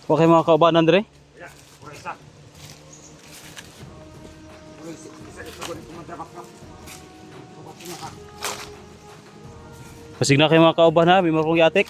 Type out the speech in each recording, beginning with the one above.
Okay mga kaubanan dire. Pasig na kayo mga kauban ha, may marunong yatik.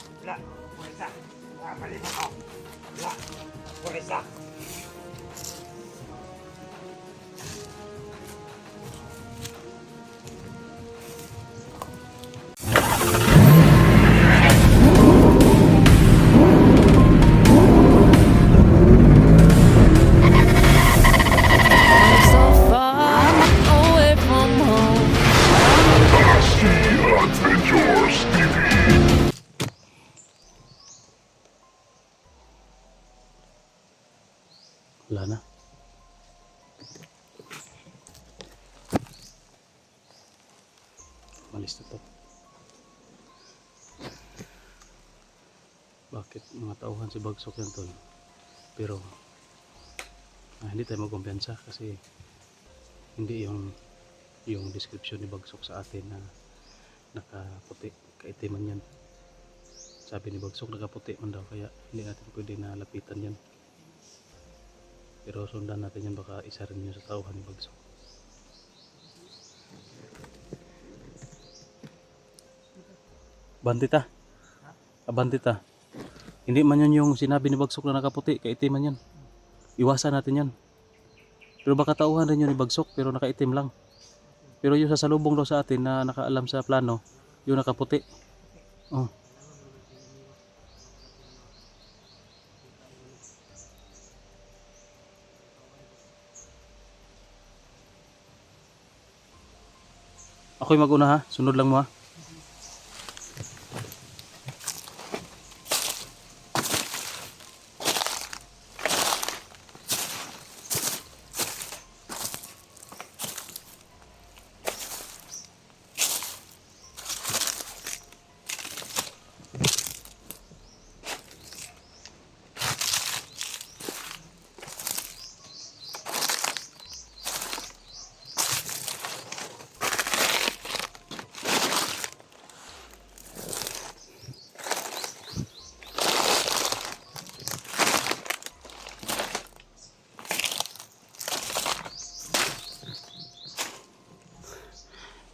So far away from home. Wala na. Malis na to. Bakit mga tauhan si Bagsok yan tol? Pero hindi tayo magkumpiyansa kasi hindi yung description ni Bagsok sa atin na nakaputi, kaitiman yan. Sabi ni Bagsok nakaputi man daw, kaya hindi natin pwede na lapitan yan. Pero sundan natin yan, baka isa rin yun sa tauhan ni Bagsok. Bandita. Bandita. Hindi man yun yung sinabi ni Bagsok na nakaputi, kaitiman yan. Iwasan natin yan. Pero baka tauhan rin yun ni Bagsok, pero nakaitim lang. Pero yung sasalubong daw sa atin na nakaalam sa plano, yung nakaputi. Oh. Ako'y mag-una ha, sunod lang mo ha.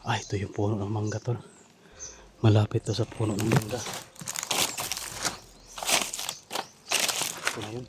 Ay, ito yung puno ng mangga tol. Malapit to sa puno ng mangga. Ito na yun.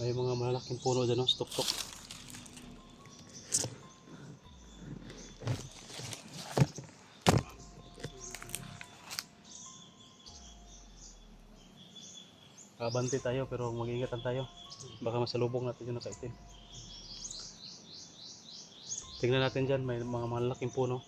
May mga malaking puno dyan, no? Stok-tok. Kabante tayo pero mag-iingatan tayo. Baka masalubong natin yung nakaitim. Tingnan natin dyan, may mga malaking puno.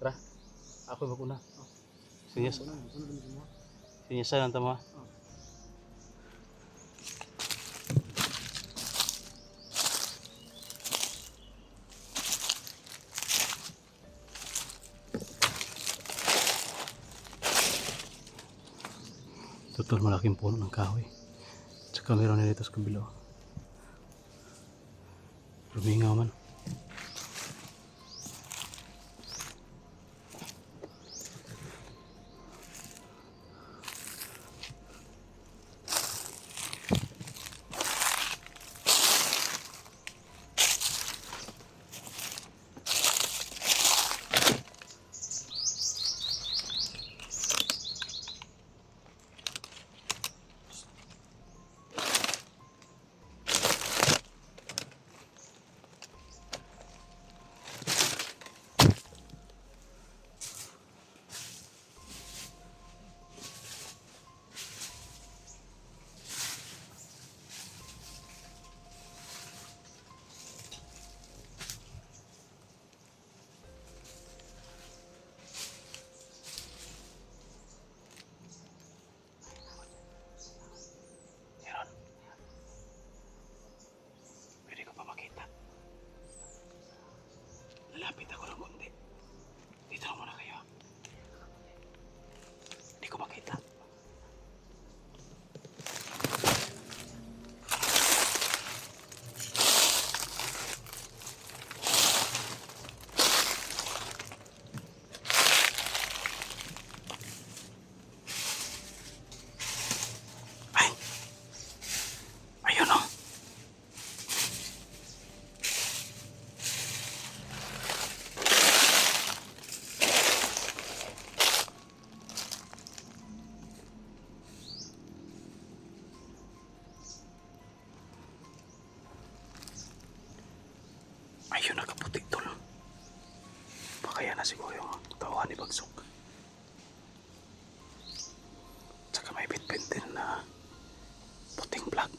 Tara, ako mag-una. Sinyasan ang tama. Tutol malaking puno ng kahoy. Tsaka meron na dito sa kabila. Lumingaw man. Meron. Pwede ko pa makita. Lalapit ako ng konti. Dito na muna kayo. Hindi ko makita. Ay! Ayun o. Ayun, nakaputi tol. Baka yan na siguro yung tauhan ni Bagsok. Tsaka may bitbit din na puting plug.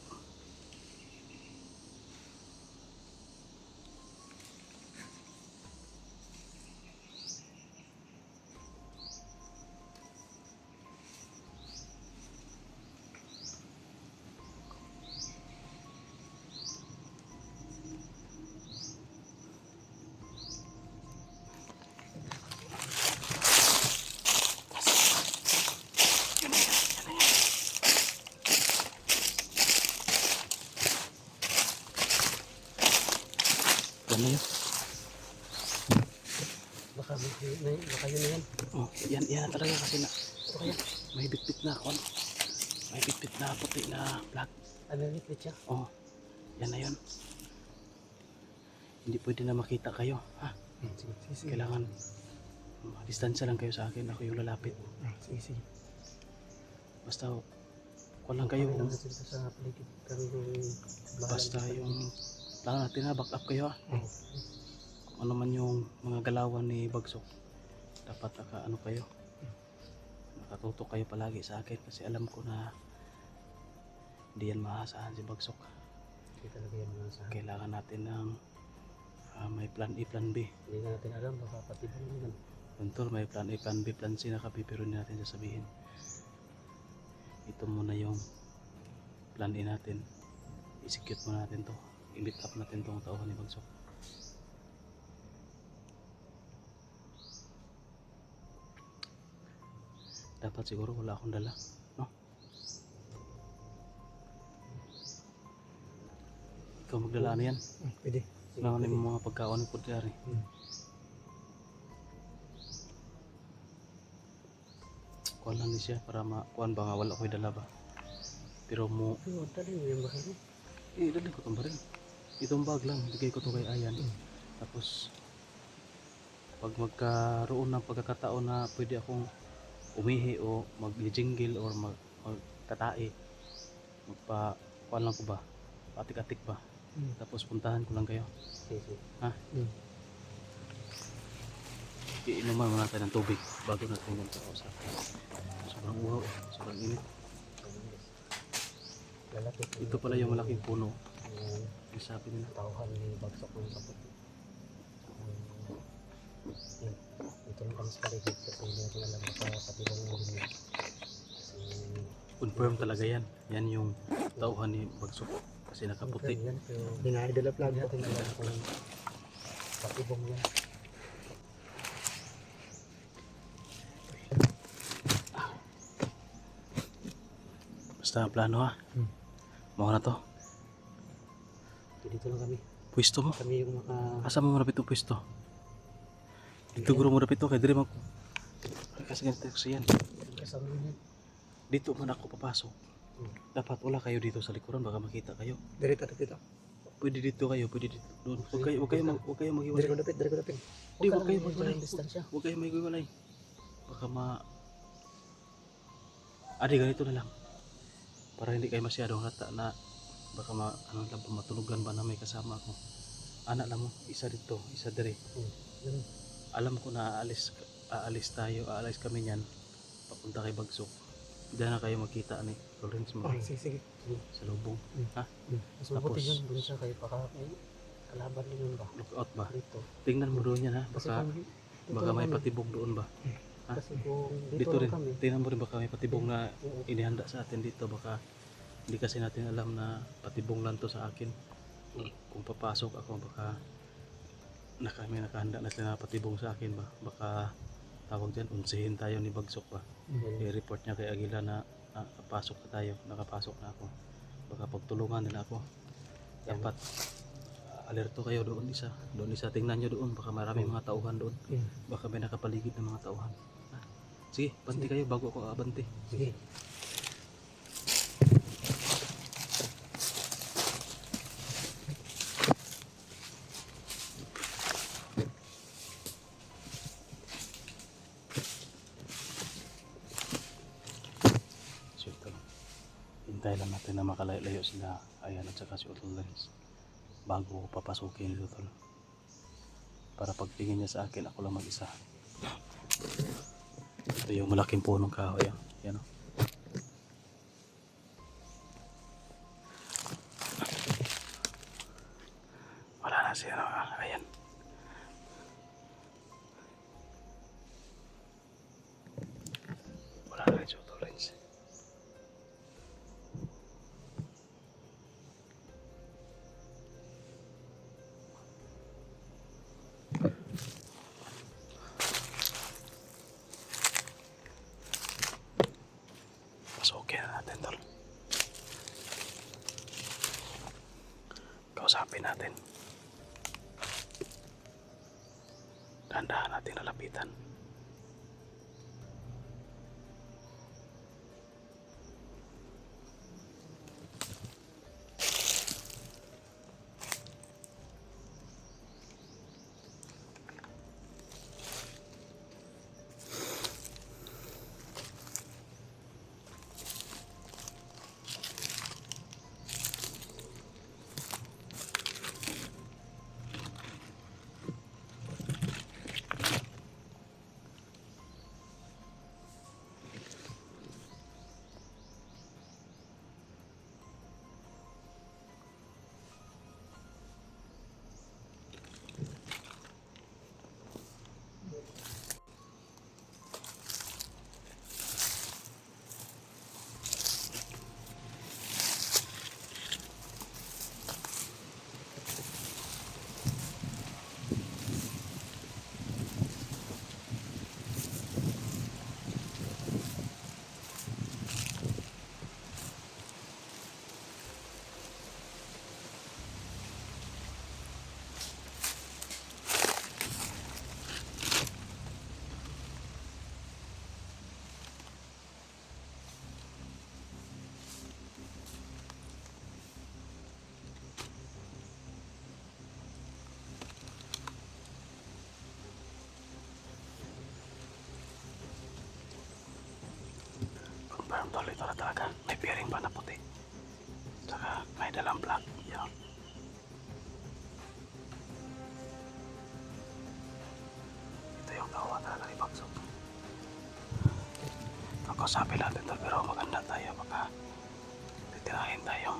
Yan na yun. Baka yun na yan. Oh, yan na talaga kasi na. May bitbit na ako. May bitbit na puti na plug. Ano lipit siya? Oh, yan na yun. Hindi pwede na makita kayo. Ha? Sige. Kailangan distansya lang kayo sa akin. Ako yung lalapit. Sige. Basta kuha lang kayo. Kami lang natin sa paligid. Kami yung bahala. Basta yung plano natin ha. Back up kayo ha. Kung ano man yung mga galawan ni Bagsok, dapat ano kayo. Nakatutok kayo palagi sa akin kasi alam ko na hindi yan maasahan si Bagsok. Hindi talaga yan mga sa Kailangan natin ng may plan A, plan B. Hindi na natin alam. Baka pati ba naman. Betul, may plan A, plan B, plan C na kapi, pero hindi natin sasabihin. Ito muna yung plan A natin. I-execute muna natin to. I-meet up natin tong tauhan ni Bagsok. Dapat siguro wala akong dala, no? Ikaw magdala na yan. Pwede. Naman yung mga pagkaon ko dyan. Kuhan lang ni siya para makuhan ba nga wala ko'y dala ba. Pero mo, Dali mo yung bakal mo. dali ko itong baril. Itong bag lang, bigay ko to kay Ayan. Tapos, pag magkaroon ng pagkakataon na pwede akong umihi o mag-jingle or magkatae, kuhan lang ko ba, atik-atik ba. Tapos puntahan ko lang kayo. Sige. Ha? Iinuman muna tayo ng tubig bago natin yung kausap. Sobrang uhaw, sobrang init. Lalapit. Ito pala yung malaking puno. Yung Yung sabi nila. tauhan ni Bagsok ng kapot. Ito lang kami sa paligid kasi hindi natin alam baka pati ba naman din yan. Kasi Confirm talaga yan. Yan yung tauhan ni Bagsok. Kasi nakaputi. yan, pero dala plug natin alam kung patibong yan. Basta ang plano ha. Mukha na to. Dito lang kami. Pwesto mo? Kami yung Asa mo marapit ang pwesto? Dito guro mo rapit to kay dire mag kasi ganito kasi yan. kasama niya. Dito man ako papasok. Dapat wala kayo dito sa likuran baka makita kayo. Dire ka dapit. Pwede dito kayo, pwede dito. Doon. Huwag kayo Dire maghiwalay. ko dapit, dire ko dapit. Di, huwag kayo maghiwalay. Distansya. Huwag kayo maghiwalay. Baka Adi, ganito na lang. Para hindi kayo masyadong hata na baka ano lang, matunugan ba na may kasama ako. Anak lang mo, isa dito, isa dire. Yun. Alam ko na aalis kami niyan. Papunta kay Bagsok. Diyan na kayo magkita ni Lawrence mo. Oh, sige. Sa lubong. Ha? Mas mabuti Tapos- yun dun siya kayo baka may kalaban din yun ba? Lookout ba? Dito. Tingnan mo doon yan ha. Kasi Baka, kung dito baka lang may kami. patibong doon ba? ha? Kasi kung dito, Dito rin. lang kami. Tingnan mo rin baka may patibong na Oo. inihanda sa atin dito. Baka hindi kasi natin alam na patibong lang to sa akin. Kung papasok ako baka may nakahanda na sila na patibong sa akin ba? Baka tawag dyan, unsihin tayo ni Bagsok ba? I-report niya kay Aguila na nakapasok na ako. Baka pagtulungan nila ako. Dapat alerto kayo doon isa. Tingnan nyo doon. Baka marami mga tauhan doon. Baka may nakapaligid ng mga tauhan. Sige, banti kayo bago ako abanti. Sige. So ito, hintay lang natin na makalayo sila. Ayan at saka si Utol Lens. Bago papasukin ito tol. Para pagtingin niya sa akin, ako lang mag-isa. Ito yung malaking punong kahoy. Yan o. Wala na siya. Ayan. Wala na rin si Utol Lens. Pasukin na natin tol. Kausapin natin. Dahan-dahan natin nalapitan. Confirm tol, ito na talaga. May bearing pa na puti. Saka may dalang black. Yan. Ito yung gawa talaga ni Bagsok. Kakusapin natin tol, pero maganda tayo. Baka titirahin tayo.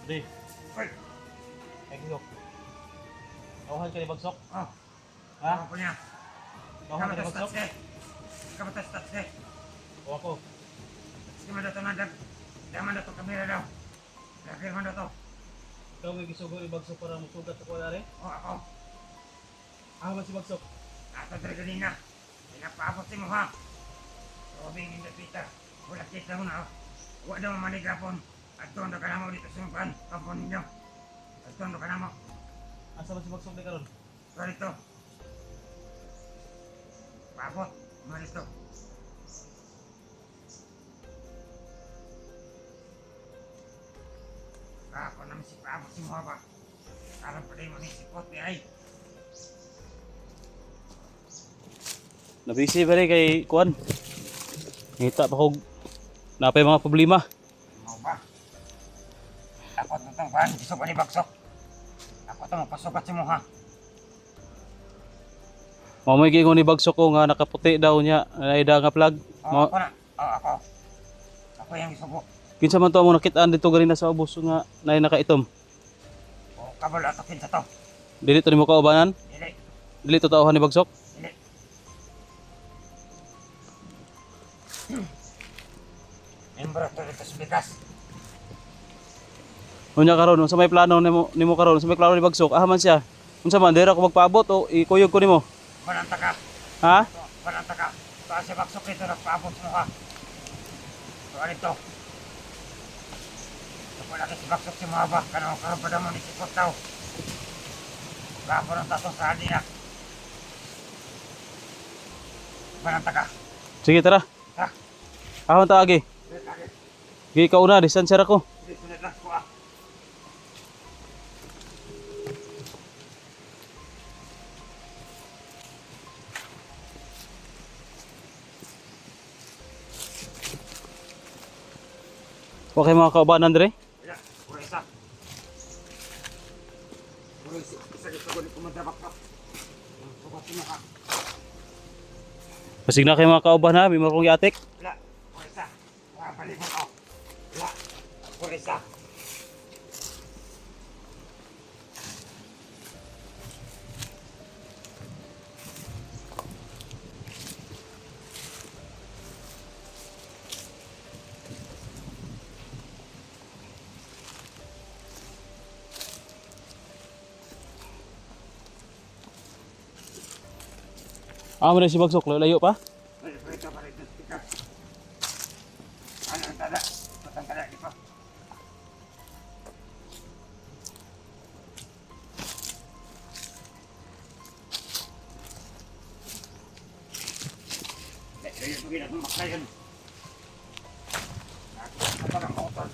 Di, Uy! ay gisok. Nauhan ka ni Bagsok? Oh! Ha? Ako po niya! Nauhan ka ni Bagsok? Kabatas-tats eh! O ako. Sige man daw ito nandag. Daman daw ito kamera daw. Lagir man daw ito. Ikaw may gisugo ni Bagsok para musugat sa kuwalari? Oh ako. Ahaman si Bagsok. Ato dali ganina. Pinapaabot si mo ha. Robing hindi Peter. Wala kita mo na. Huwag daw manigrapon. At doon daw ka na mo dito sumpan. Kampon ninyo. At doon daw ka na mo. Asa man si Bagsok ni karon? Sorry to. Paabot. Malis to. Ako naman si paabot si mo ba. Alam pa rin mo ni sipot ni ay. Nabisi ba rin kay Kuan? Ngita pa kog napay mga problema. Mo ba? Ako itong paan. Gusto ba ni Bagsok? Ako ito magpasukat si mo ha. Mamay gingon ni Bagsok ko nga nakaputi daw niya. Ay da nga plug. Oo, ako na. Oo, ako. Ako yung isubo. Kinsa man to mo nakitaan dito ganina sa ubos nga nay nakaitom. Oo, kabalo atokin sa to. Dili to nimo kaubanan? Dili. Dili to tauhan ni Bagsok? Dili. Membro to dito sa bigas. Unya karon unsa may plano nimo karon? Unsa may plano ni Bagsok? Ahaman siya. Unsa man dira ko magpaabot o ikuyog ko nimo? Balanta ka. Ha? Balanta ka. Baka si Bagsok dito nagpaabot mo ha. So, ano ito? Kapag laki si Bagsok si Mahaba, kanang karapad mo ni Sipot daw. Kapo ng tato sa hali na. Balanta ka. Sige tara. Ha? Ahon ta agi. Gi ka una distansya ra ko. Hindi, sunod lang ko ah. Wa kay mga kaubanan dire. Wala, puro isa. Puro isa dito ko ni kumadrabak ka. Sukat mo ha. Pasig na kay mga kauban ha, may marong giatik. Wala, puro isa. Wala, palibot ako. Wala, puro isa. Amo na si Bagsok layo pa. Wala, puro ito, puro ito. Tika. Ano ang tada? Matang tada, di pa. Kaya yung pagin akong makayan. Ako ang motor.